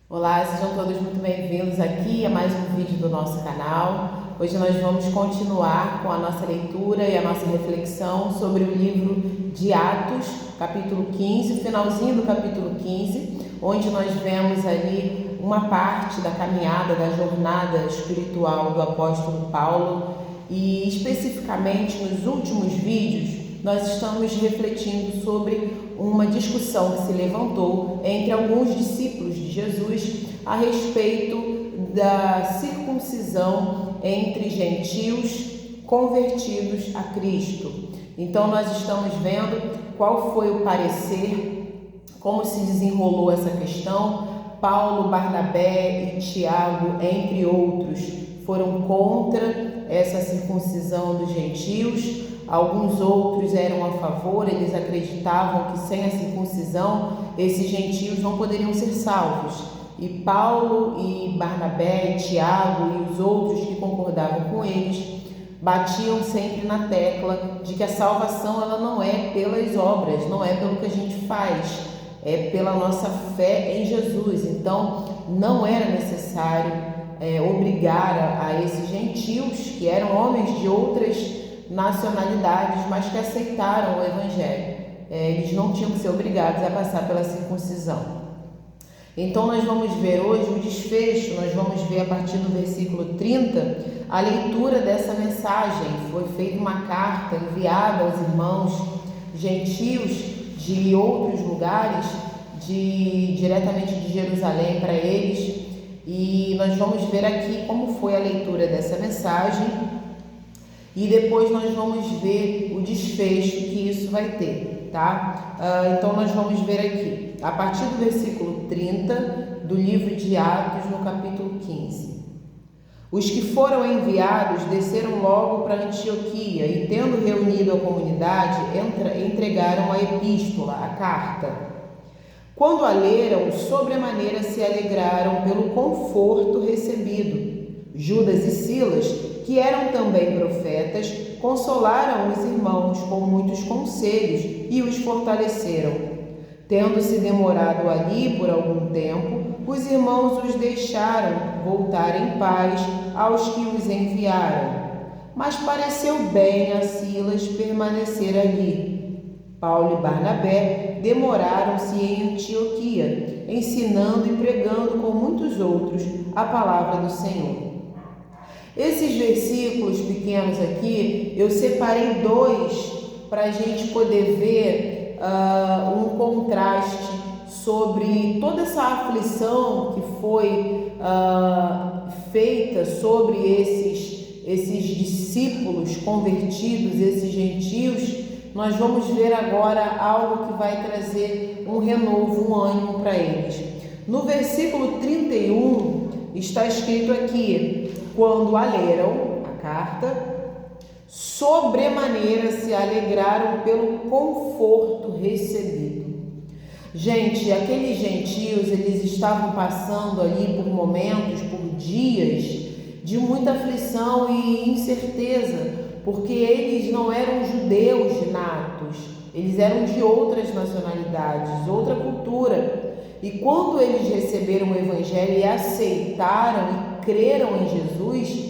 Olá, sejam todos muito bem-vindos aqui a mais um vídeo do nosso canal. Hoje nós vamos continuar com a nossa leitura e a nossa reflexão sobre o livro de Atos, capítulo 15, finalzinho do capítulo 15, onde nós vemos ali uma parte da caminhada, da jornada espiritual do apóstolo Paulo e especificamente nos últimos vídeos nós estamos refletindo sobre uma discussão que se levantou entre alguns discípulos de Jesus a respeito da circuncisão entre gentios convertidos a Cristo. Então nós estamos vendo qual foi o parecer, como se desenrolou essa questão. Paulo, Barnabé e Tiago, entre outros, foram contra essa circuncisão dos gentios. Alguns outros eram a favor, eles acreditavam que sem a circuncisão esses gentios não poderiam ser salvos. E Paulo e Barnabé, e Tiago e os outros que concordavam com eles batiam sempre na tecla de que a salvação ela não é pelas obras, não é pelo que a gente faz, é pela nossa fé em Jesus. Então não era necessário obrigar a esses gentios, que eram homens de outras nacionalidades, mas que aceitaram o Evangelho. Eles não tinham que ser obrigados a passar pela circuncisão. Então nós vamos ver hoje o desfecho, nós vamos ver a partir do versículo 30, a leitura dessa mensagem. Foi feita uma carta enviada aos irmãos gentios de outros lugares, diretamente de Jerusalém para eles, e nós vamos ver aqui como foi a leitura dessa mensagem. E depois nós vamos ver o desfecho que isso vai ter, tá? Então nós vamos ver aqui, a partir do versículo 30 do livro de Atos, no capítulo 15. Os que foram enviados desceram logo para Antioquia e, tendo reunido a comunidade, entregaram a epístola, a carta. Quando a leram, sobremaneira se alegraram pelo conforto recebido. Judas e Silas, que eram também profetas, consolaram os irmãos com muitos conselhos e os fortaleceram. Tendo-se demorado ali por algum tempo, os irmãos os deixaram voltar em paz aos que os enviaram. Mas pareceu bem a Silas permanecer ali. Paulo e Barnabé demoraram-se em Antioquia, ensinando e pregando com muitos outros a palavra do Senhor. Esses versículos pequenos aqui, eu separei dois para a gente poder ver um contraste sobre toda essa aflição que foi feita sobre esses discípulos convertidos, esses gentios. Nós vamos ver agora algo que vai trazer um renovo, um ânimo para eles. No versículo 31 está escrito aqui: quando a leram, a carta, sobremaneira se alegraram pelo conforto recebido. Gente, aqueles gentios, eles estavam passando ali por momentos, por dias de muita aflição e incerteza, porque eles não eram judeus natos, eles eram de outras nacionalidades, outra cultura. E quando eles receberam o Evangelho e aceitaram e creram em Jesus,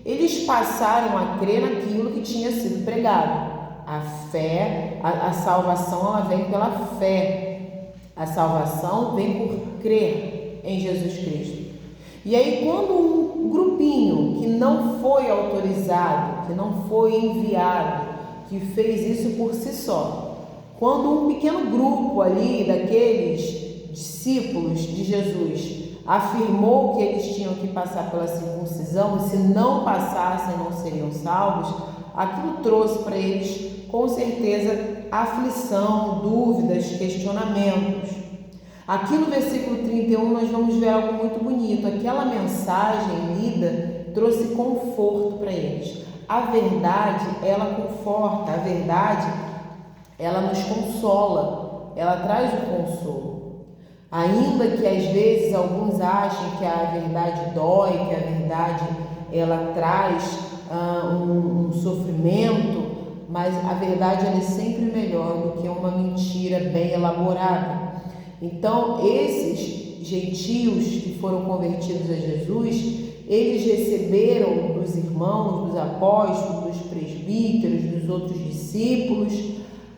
eles passaram a crer naquilo que tinha sido pregado. A fé, a salvação, ela vem pela fé. A salvação vem por crer em Jesus Cristo. E aí, quando um grupinho que não foi autorizado, que não foi enviado, que fez isso por si só, quando um pequeno grupo ali daqueles discípulos de Jesus afirmou que eles tinham que passar pela circuncisão e se não passassem não seriam salvos, aquilo trouxe para eles com certeza aflição, dúvidas, questionamentos. Aqui no versículo 31 nós vamos ver algo muito bonito. Aquela mensagem lida trouxe conforto para eles. A verdade, ela conforta, a verdade, ela nos consola, ela traz o consolo. Ainda que às vezes alguns achem que a verdade dói, que a verdade ela traz um sofrimento, mas a verdade ela é sempre melhor do que uma mentira bem elaborada. Então esses gentios que foram convertidos a Jesus, eles receberam dos irmãos, dos apóstolos, dos presbíteros, dos outros discípulos,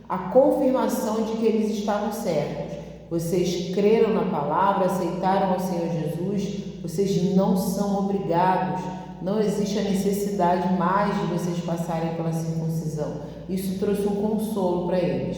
a confirmação de que eles estavam certos. Vocês creram na palavra, aceitaram ao Senhor Jesus, vocês não são obrigados, não existe a necessidade mais de vocês passarem pela circuncisão. Isso trouxe um consolo para eles.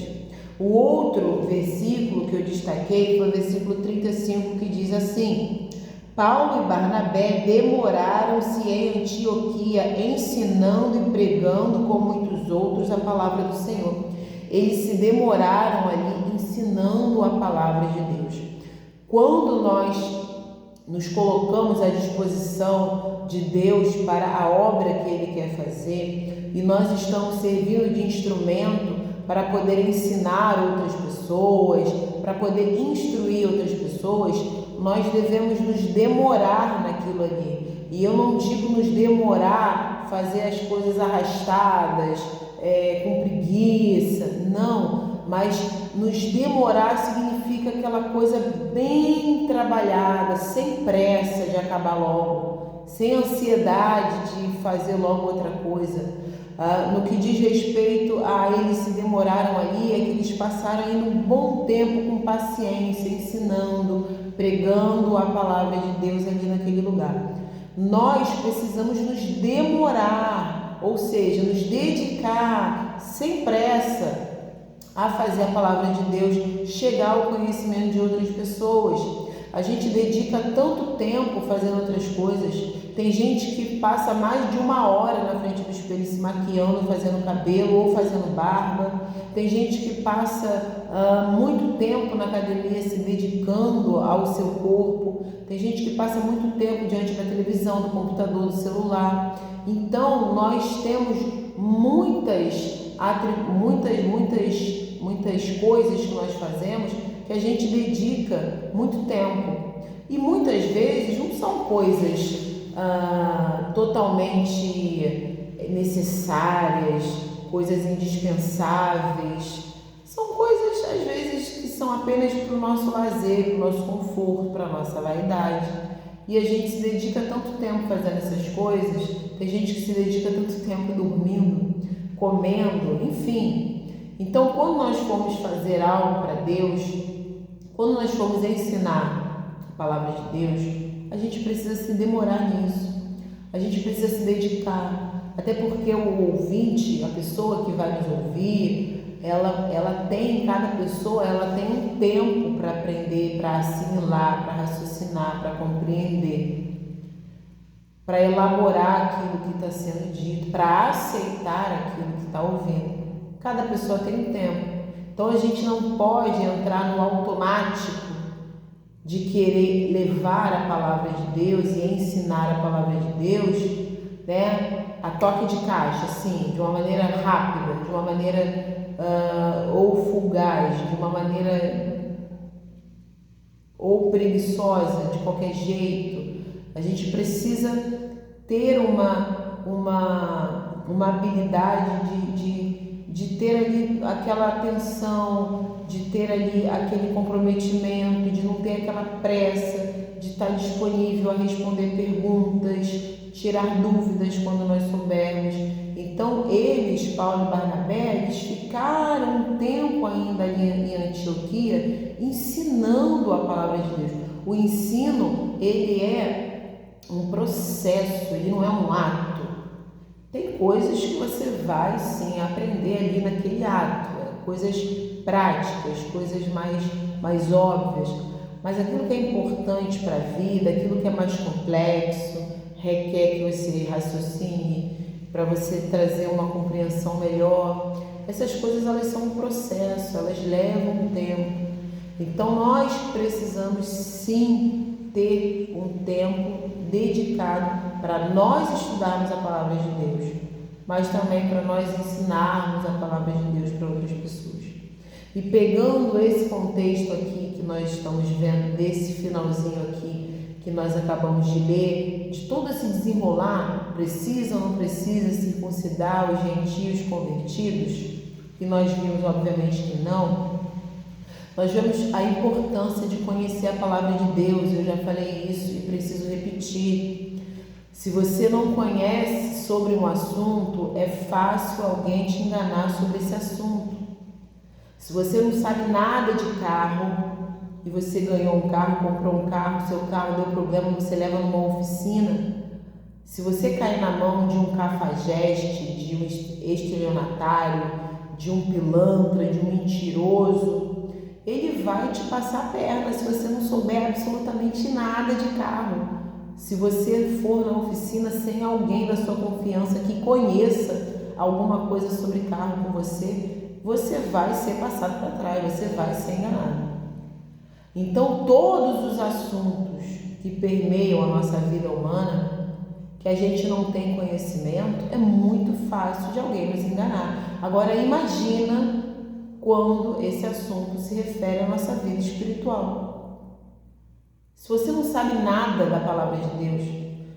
O outro versículo que eu destaquei foi o versículo 35, que diz assim: Paulo e Barnabé demoraram-se em Antioquia, ensinando e pregando com muitos outros a palavra do Senhor. Eles se demoraram ali ensinando a palavra de Deus. Quando nós nos colocamos à disposição de Deus para a obra que Ele quer fazer e nós estamos servindo de instrumento para poder ensinar outras pessoas, para poder instruir outras pessoas, nós devemos nos demorar naquilo ali. E eu não digo nos demorar, fazer as coisas arrastadas, com preguiça, não, mas nos demorar significa aquela coisa bem trabalhada, sem pressa de acabar logo, sem ansiedade de fazer logo outra coisa. No que diz respeito a eles se demoraram ali, é que eles passaram aí um bom tempo com paciência, ensinando, pregando a palavra de Deus ali naquele lugar. Nós precisamos nos demorar, ou seja, nos dedicar sem pressa a fazer a palavra de Deus chegar ao conhecimento de outras pessoas. A gente dedica tanto tempo fazendo outras coisas. Tem gente que passa mais de 1 hora na frente do espelho se maquiando, fazendo cabelo ou fazendo barba. Tem gente que passa muito tempo na academia se dedicando ao seu corpo. Tem gente que passa muito tempo diante da televisão, do computador, do celular. Então, nós temos muitas coisas que nós fazemos que a gente dedica muito tempo. E muitas vezes não são coisas totalmente necessárias, coisas indispensáveis. São coisas, às vezes, que são apenas para o nosso lazer, para o nosso conforto, para a nossa vaidade. E a gente se dedica tanto tempo fazendo essas coisas, tem gente que se dedica tanto tempo dormindo, comendo, enfim. Então, quando nós formos fazer algo para Deus, quando nós formos ensinar a palavra de Deus, a gente precisa se demorar nisso, a gente precisa se dedicar, até porque o ouvinte, a pessoa que vai nos ouvir, ela tem, cada pessoa, ela tem um tempo para aprender, para assimilar, para raciocinar, para compreender, para elaborar aquilo que está sendo dito, para aceitar aquilo que está ouvindo. Cada pessoa tem um tempo. Então a gente não pode entrar no automático de querer levar a palavra de Deus e ensinar a palavra de Deus, né, a toque de caixa, assim, de uma maneira rápida, de uma maneira ou fugaz, de uma maneira ou preguiçosa, de qualquer jeito. A gente precisa ter uma habilidade de ter ali aquela atenção, de ter ali aquele comprometimento, de não ter aquela pressa, de estar disponível a responder perguntas, tirar dúvidas quando nós soubermos. Então, eles, Paulo e Barnabé, eles ficaram um tempo ainda ali em Antioquia ensinando a palavra de Deus. O ensino, ele é um processo, ele não é um ato. Tem coisas que você vai sim aprender ali naquele ato, coisas práticas, coisas mais óbvias, mas aquilo que é importante para a vida, aquilo que é mais complexo, requer que você raciocine para você trazer uma compreensão melhor. Essas coisas, elas são um processo, elas levam um tempo. Então nós precisamos sim ter um tempo dedicado para nós estudarmos a palavra de Deus, mas também para nós ensinarmos a palavra de Deus para outras pessoas. E pegando esse contexto aqui que nós estamos vendo, desse finalzinho aqui que nós acabamos de ler, de todo esse desenrolar, precisa ou não precisa circuncidar os gentios convertidos, que nós vimos obviamente que não, Nós vemos a importância de conhecer a palavra de Deus. Eu já falei isso e preciso repetir. Se você não conhece sobre um assunto, é fácil alguém te enganar sobre esse assunto. Se você não sabe nada de carro e você ganhou um carro, comprou um carro, seu carro deu problema, você leva numa oficina, se você cair na mão de um cafajeste, de um estelionatário, de um pilantra, de um mentiroso, ele vai te passar a perna se você não souber absolutamente nada de carro. Se você for na oficina sem alguém da sua confiança que conheça alguma coisa sobre carro com você, você vai ser passado para trás, você vai ser enganado. Então, todos os assuntos que permeiam a nossa vida humana, que a gente não tem conhecimento, é muito fácil de alguém nos enganar. Agora, imagina quando esse assunto se refere à nossa vida espiritual. Se você não sabe nada da palavra de Deus,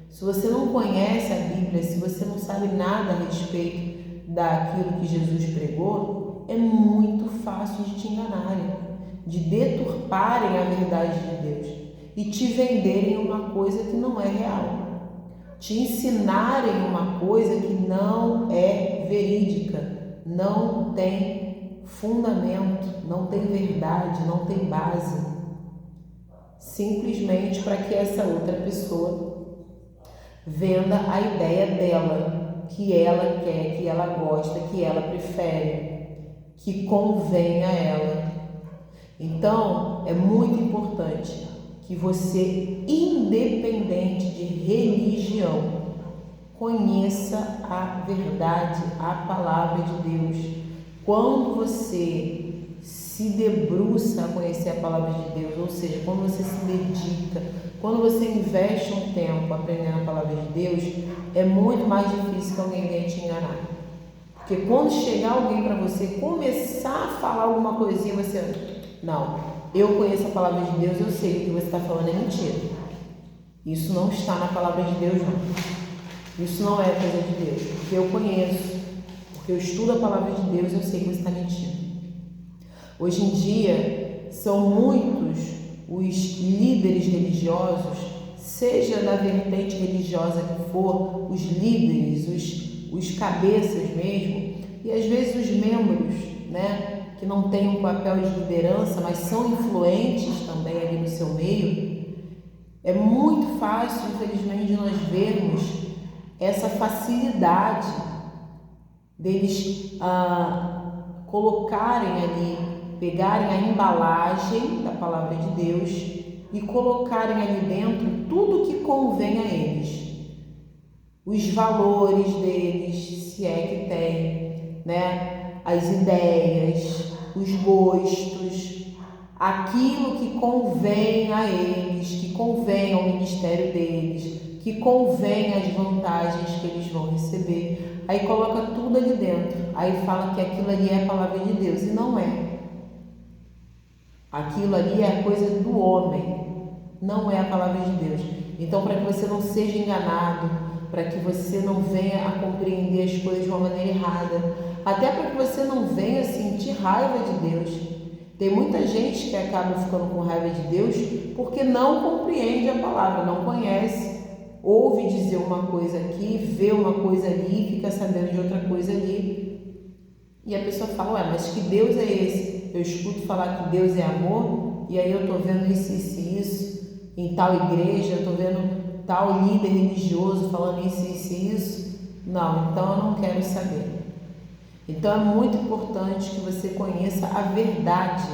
se você não conhece a Bíblia, se você não sabe nada a respeito daquilo que Jesus pregou, é muito fácil de te enganarem, de deturparem a verdade de Deus e te venderem uma coisa que não é real, te ensinarem uma coisa que não é verídica, não tem fundamento, não tem verdade, não tem base, simplesmente para que essa outra pessoa venda a ideia dela, que ela quer, que ela gosta, que ela prefere, que convém a ela. Então, é muito importante que você, independente de religião, conheça a verdade, a palavra de Deus. Quando você se debruça a conhecer a palavra de Deus, ou seja, quando você se dedica, quando você investe um tempo aprendendo a palavra de Deus, é muito mais difícil que alguém venha te enganar. Porque quando chegar alguém para você começar a falar alguma coisinha, você... Não, eu conheço a palavra de Deus, eu sei que o que você está falando é mentira. Isso não está na palavra de Deus, não. Isso não é coisa de Deus, porque eu conheço, porque eu estudo a palavra de Deus, eu sei que você está mentindo. Hoje em dia, são muitos os líderes religiosos, seja da vertente religiosa que for, os líderes, os cabeças mesmo, e às vezes os membros, né? Que não têm um papel de liderança, mas são influentes também ali no seu meio, é muito fácil, infelizmente, de nós vermos essa facilidade deles colocarem ali, pegarem a embalagem da palavra de Deus e colocarem ali dentro tudo que convém a eles, os valores deles, se é que tem, né? As ideias, os gostos, aquilo que convém a eles, que convém ao ministério deles, que convém às vantagens que eles vão receber. Aí coloca tudo ali dentro, aí fala que aquilo ali é a palavra de Deus, e não é. Aquilo ali é a coisa do homem, não é a palavra de Deus. Então, para que você não seja enganado, para que você não venha a compreender as coisas de uma maneira errada, até para que você não venha sentir raiva de Deus. Tem muita gente que acaba ficando com raiva de Deus porque não compreende a palavra, não conhece, ouve dizer uma coisa aqui, vê uma coisa ali, fica sabendo de outra coisa ali. E a pessoa fala, ué, mas que Deus é esse? Eu escuto falar que Deus é amor, e aí eu estou vendo isso em tal igreja, eu estou vendo tal líder religioso falando isso. Não, então eu não quero saber. Então é muito importante que você conheça a verdade.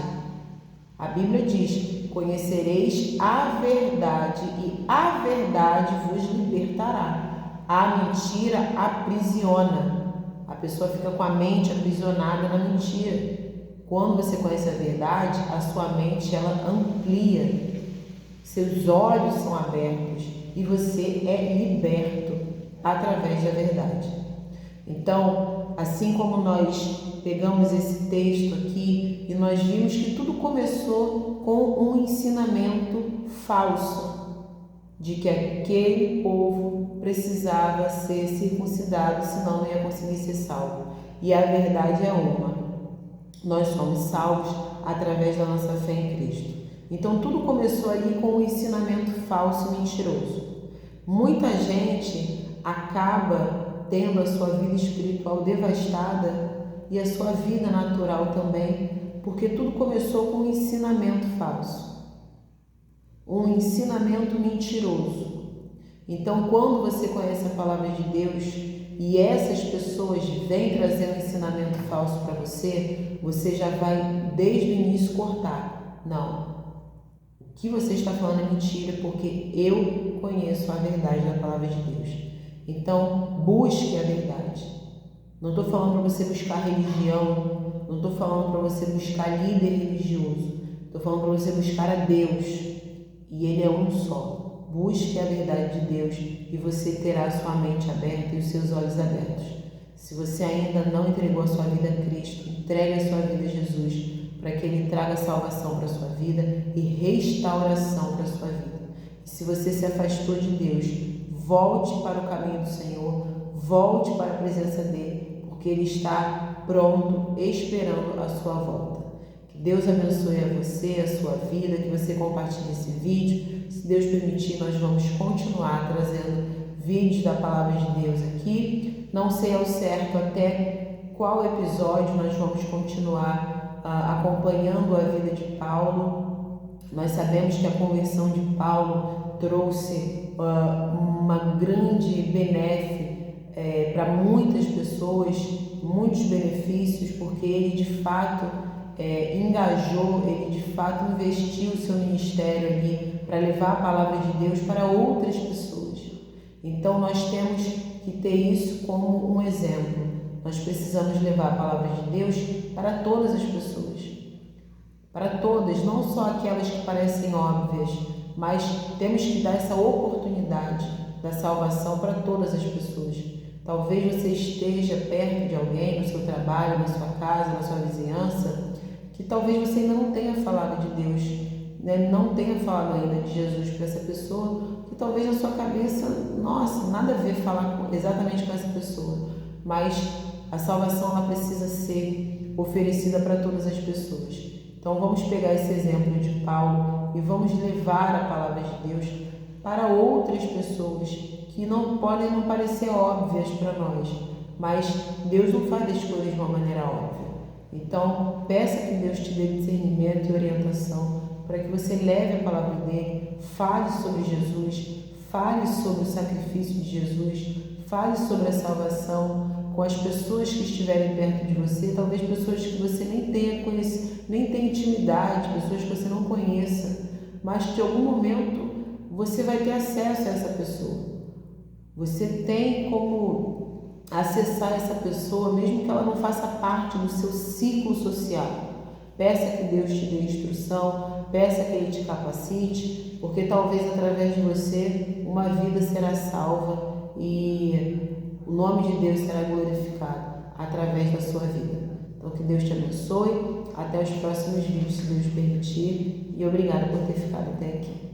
A Bíblia diz, conhecereis a verdade e a verdade vos libertará. A mentira aprisiona. A pessoa fica com a mente aprisionada na mentira. Quando você conhece a verdade, a sua mente ela amplia. Seus olhos são abertos e você é liberto através da verdade. Então, assim como nós pegamos esse texto aqui e nós vimos que tudo começou com um ensinamento falso de que aquele povo precisava ser circuncidado, senão não ia conseguir ser salvo. E a verdade é uma: nós somos salvos através da nossa fé em Cristo. Então tudo começou ali com um ensinamento falso e mentiroso. Muita gente acaba tendo a sua vida espiritual devastada e a sua vida natural também, porque tudo começou com um ensinamento falso, um ensinamento mentiroso. Então, quando você conhece a palavra de Deus e essas pessoas vêm trazer um ensinamento falso para você, você já vai desde o início cortar. Não, o que você está falando é mentira, porque eu conheço a verdade da palavra de Deus. Então, busque a verdade. Não estou falando para você buscar religião, não estou falando para você buscar líder religioso, estou falando para você buscar a Deus, e Ele é um só. Busque a verdade de Deus e você terá a sua mente aberta e os seus olhos abertos. Se você ainda não entregou a sua vida a Cristo, entregue a sua vida a Jesus, para que Ele traga salvação para a sua vida e restauração para a sua vida. E se você se afastou de Deus, volte para o caminho do Senhor, volte para a presença dEle, porque Ele está pronto, esperando a sua volta. Que Deus abençoe a você, a sua vida, que você compartilhe esse vídeo. Se Deus permitir, nós vamos continuar trazendo vídeos da Palavra de Deus aqui. Não sei ao certo até qual episódio nós vamos continuar acompanhando a vida de Paulo. Nós sabemos que a conversão de Paulo trouxe uma grande benéfica para muitas pessoas, muitos benefícios, porque ele de fato engajou, ele de fato investiu o seu ministério ali para levar a palavra de Deus para outras pessoas. Então nós temos que ter isso como um exemplo. Nós precisamos levar a palavra de Deus para todas as pessoas, para todas, não só aquelas que parecem óbvias, mas temos que dar essa oportunidade da salvação para todas as pessoas. Talvez você esteja perto de alguém, no seu trabalho, na sua casa, na sua vizinhança, que talvez você ainda não tenha falado de Deus, né? Não tenha falado ainda de Jesus para essa pessoa, que talvez na sua cabeça, nossa, nada a ver falar exatamente com essa pessoa, mas a salvação ela precisa ser oferecida para todas as pessoas. Então vamos pegar esse exemplo de Paulo e vamos levar a palavra de Deus para outras pessoas que não podem não parecer óbvias para nós, mas Deus não faz as coisas de uma maneira óbvia. Então, peça que Deus te dê discernimento e orientação para que você leve a palavra dele, fale sobre Jesus, fale sobre o sacrifício de Jesus, fale sobre a salvação com as pessoas que estiverem perto de você, talvez pessoas que você nem tenha conhecido, nem tenha intimidade, pessoas que você não conheça, mas de algum momento você vai ter acesso a essa pessoa. Você tem como acessar essa pessoa, mesmo que ela não faça parte do seu ciclo social. Peça que Deus te dê instrução, peça que Ele te capacite, porque talvez através de você uma vida será salva e o nome de Deus será glorificado através da sua vida. Então que Deus te abençoe, até os próximos vídeos, se Deus permitir, e obrigada por ter ficado até aqui.